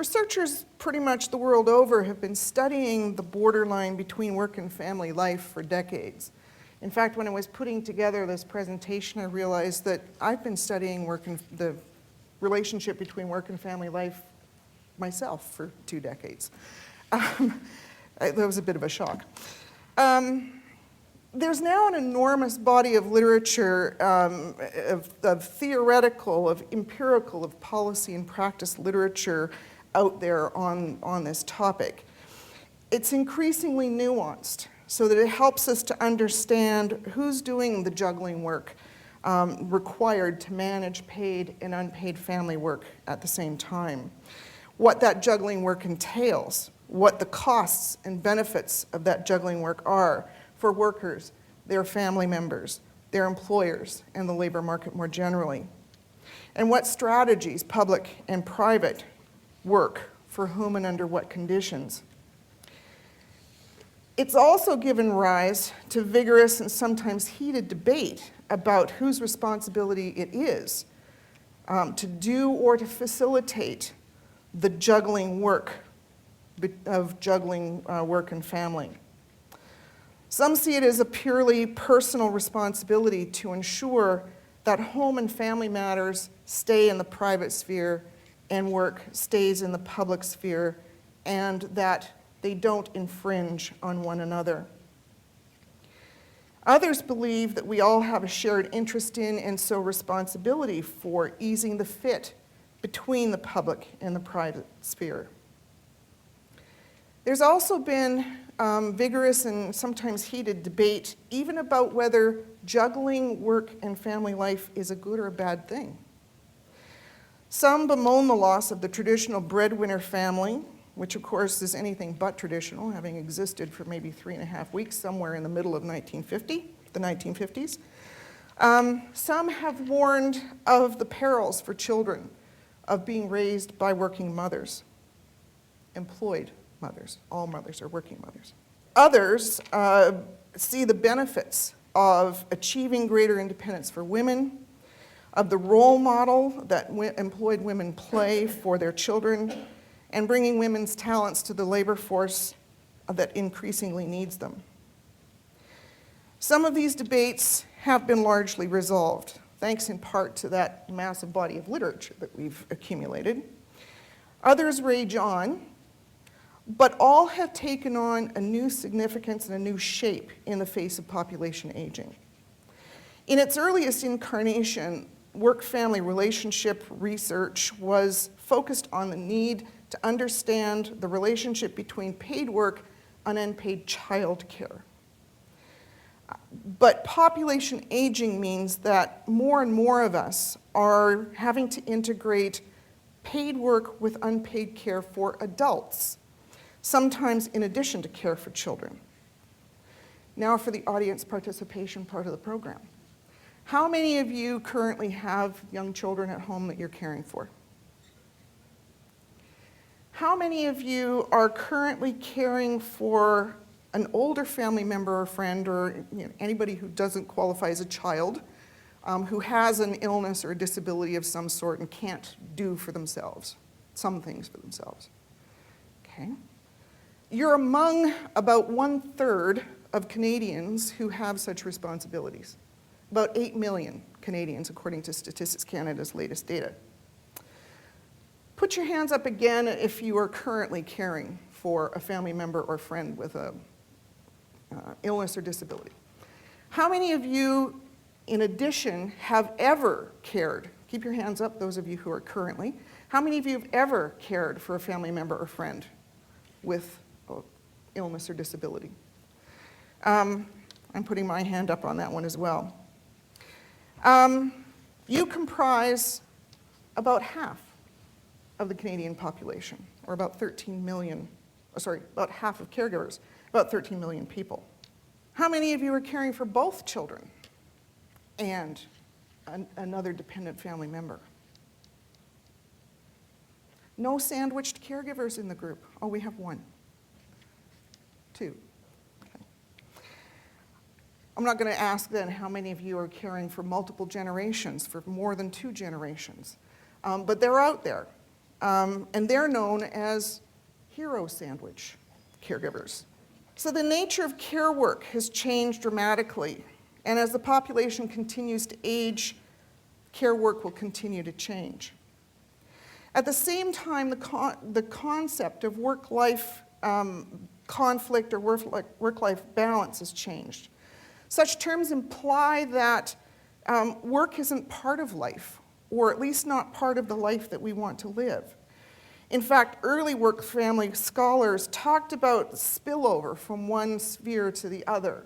Researchers pretty much the world over have been studying the borderline between work and family life for decades. In fact, when I was putting together this presentation, I realized that I've been studying the relationship between work and family life myself for 2 decades. That was a bit of a shock. There's now an enormous body of literature, of theoretical, of empirical, of policy and practice literature out there on this topic. It's increasingly nuanced so that it helps us to understand who's doing the juggling work required to manage paid and unpaid family work at the same time, what that juggling work entails, what the costs and benefits of that juggling work are for workers, their family members, their employers, and the labor market more generally, and what strategies, public and private, work for whom and under what conditions. It's also given rise to vigorous and sometimes heated debate about whose responsibility it is to do or to facilitate the juggling work work and family. Some see it as a purely personal responsibility to ensure that home and family matters stay in the private sphere and work stays in the public sphere, and that they don't infringe on one another. Others believe that we all have a shared interest in and so responsibility for easing the fit between the public and the private sphere. There's also been vigorous and sometimes heated debate even about whether juggling work and family life is a good or a bad thing. Some bemoan the loss of the traditional breadwinner family, which of course is anything but traditional, having existed for maybe 3.5 weeks somewhere in the middle of the 1950s. Some have warned of the perils for children of being raised by working mothers, employed mothers. All mothers are working mothers. Others see the benefits of achieving greater independence for women, of the role model that employed women play for their children, and bringing women's talents to the labor force that increasingly needs them. Some of these debates have been largely resolved, thanks in part to that massive body of literature that we've accumulated. Others rage on, but all have taken on a new significance and a new shape in the face of population aging. In its earliest incarnation, work-family relationship research was focused on the need to understand the relationship between paid work and unpaid child care. But population aging means that more and more of us are having to integrate paid work with unpaid care for adults, sometimes in addition to care for children. Now for the audience participation part of the program. How many of you currently have young children at home that you're caring for? How many of you are currently caring for an older family member or friend, or anybody who doesn't qualify as a child, who has an illness or a disability of some sort and can't do for themselves, some things for themselves? Okay. You're among about 1/3 of Canadians who have such responsibilities. About 8 million Canadians, according to Statistics Canada's latest data. Put your hands up again if you are currently caring for a family member or friend with a illness or disability. How many of you, in addition, have ever cared? Keep your hands up, those of you who are currently. How many of you have ever cared for a family member or friend with illness or disability? I'm putting my hand up on that one as well. You comprise about half of the Canadian population, or about 13 million, about half of caregivers, about 13 million people. How many of you are caring for both children and another dependent family member? No sandwiched caregivers in the group. Oh, we have 1. 2. Okay. I'm not going to ask then how many of you are caring for multiple generations, for more than 2 generations. But they're out there. and they're known as hero sandwich caregivers. So the nature of care work has changed dramatically, and as the population continues to age, care work will continue to change. At the same time, the concept of work-life conflict or work-life balance has changed. Such terms imply that work isn't part of life, or at least not part of the life that we want to live. In fact, early work-family scholars talked about spillover from one sphere to the other,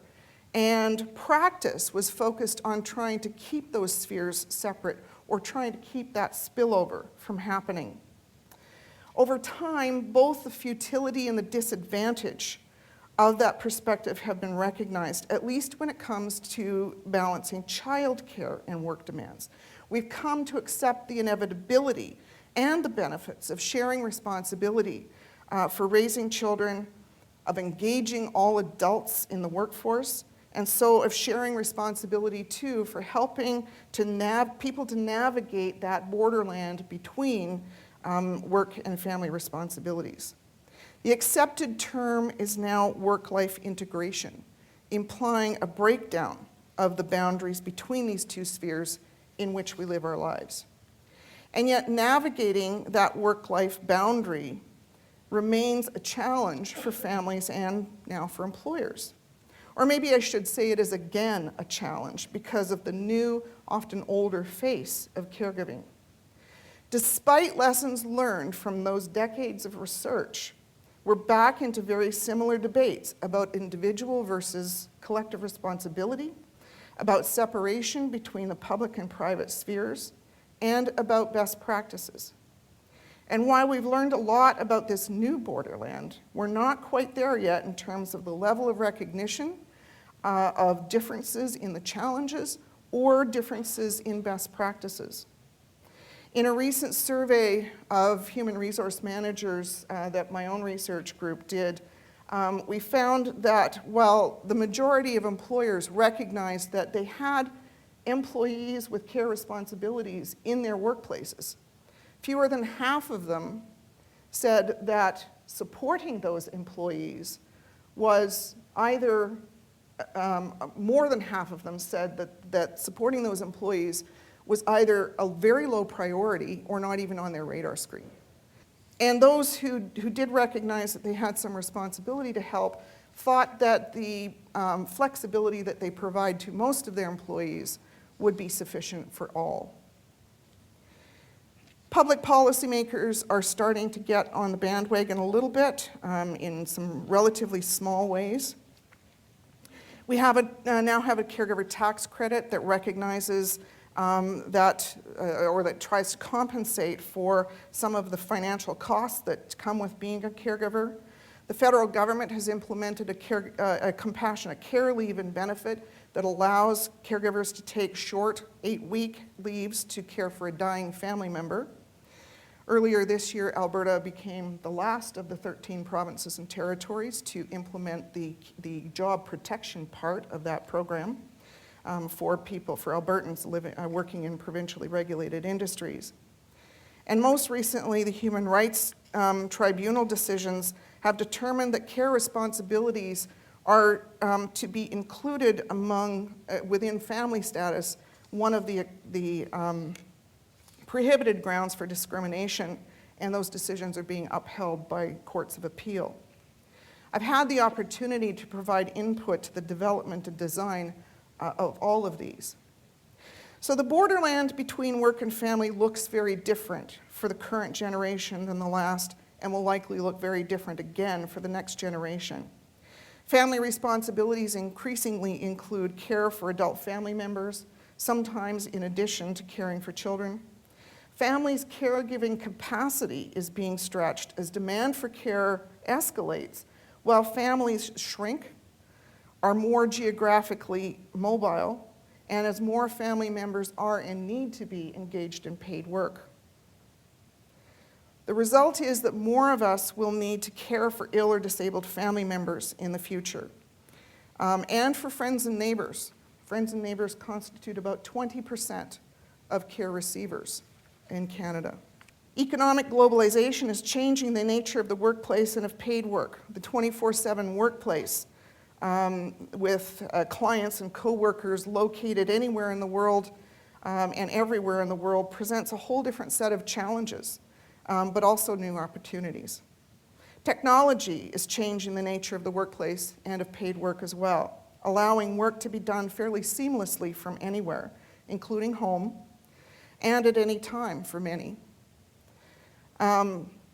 and practice was focused on trying to keep those spheres separate or trying to keep that spillover from happening. Over time, both the futility and the disadvantage of that perspective have been recognized, at least when it comes to balancing childcare and work demands. We've come to accept the inevitability and the benefits of sharing responsibility for raising children, of engaging all adults in the workforce, and so of sharing responsibility too for helping people to navigate that borderland between work and family responsibilities. The accepted term is now work-life integration, implying a breakdown of the boundaries between these two spheres in which we live our lives. And yet navigating that work-life boundary remains a challenge for families and now for employers. Or maybe I should say it is again a challenge because of the new, often older face of caregiving. Despite lessons learned from those decades of research, we're back into very similar debates about individual versus collective responsibility, about separation between the public and private spheres, and about best practices. And while we've learned a lot about this new borderland, we're not quite there yet in terms of the level of recognition of differences in the challenges or differences in best practices. In a recent survey of human resource managers that my own research group did, we found that while the majority of employers recognized that they had employees with care responsibilities in their workplaces, fewer than half of them said that supporting those employees was either, more than half of them said that supporting those employees was either a very low priority or not even on their radar screen. And those who did recognize that they had some responsibility to help thought that the flexibility that they provide to most of their employees would be sufficient for all. Public policymakers are starting to get on the bandwagon a little bit in some relatively small ways. We now have a caregiver tax credit that recognizes that tries to compensate for some of the financial costs that come with being a caregiver. The federal government has implemented a compassionate care leave and benefit that allows caregivers to take short 8-week leaves to care for a dying family member. Earlier this year, Alberta became the last of the 13 provinces and territories to implement the job protection part of that program for Albertans working in provincially regulated industries. And most recently, the Human Rights Tribunal decisions have determined that care responsibilities are to be included within family status, one of the prohibited grounds for discrimination, and those decisions are being upheld by courts of appeal. I've had the opportunity to provide input to the development and design of all of these. So the borderland between work and family looks very different for the current generation than the last, and will likely look very different again for the next generation. Family responsibilities increasingly include care for adult family members, sometimes in addition to caring for children. Families' caregiving capacity is being stretched as demand for care escalates, while families shrink, are more geographically mobile, and as more family members are and need to be engaged in paid work. The result is that more of us will need to care for ill or disabled family members in the future, and for friends and neighbors. Friends and neighbors constitute about 20% of care receivers in Canada. Economic globalization is changing the nature of the workplace and of paid work. The 24/7 workplace with clients and coworkers located anywhere in the world and everywhere in the world presents a whole different set of challenges, but also new opportunities. Technology is changing the nature of the workplace and of paid work as well, allowing work to be done fairly seamlessly from anywhere, including home, and at any time for many.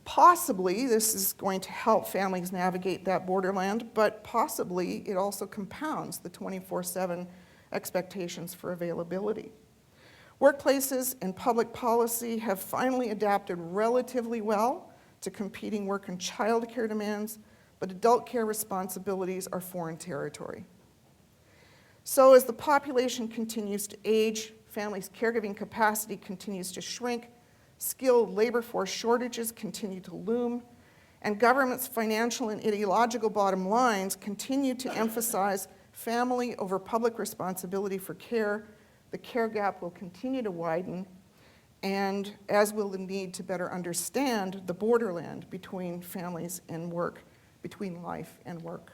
Possibly this is going to help families navigate that borderland, but possibly it also compounds the 24/7 expectations for availability. Workplaces and public policy have finally adapted relatively well to competing work and childcare demands, but adult care responsibilities are foreign territory. So as the population continues to age, families' caregiving capacity continues to shrink, skilled labor force shortages continue to loom, and government's financial and ideological bottom lines continue to emphasize family over public responsibility for care. The care gap will continue to widen, and as will the need to better understand the borderland between families and work, between life and work.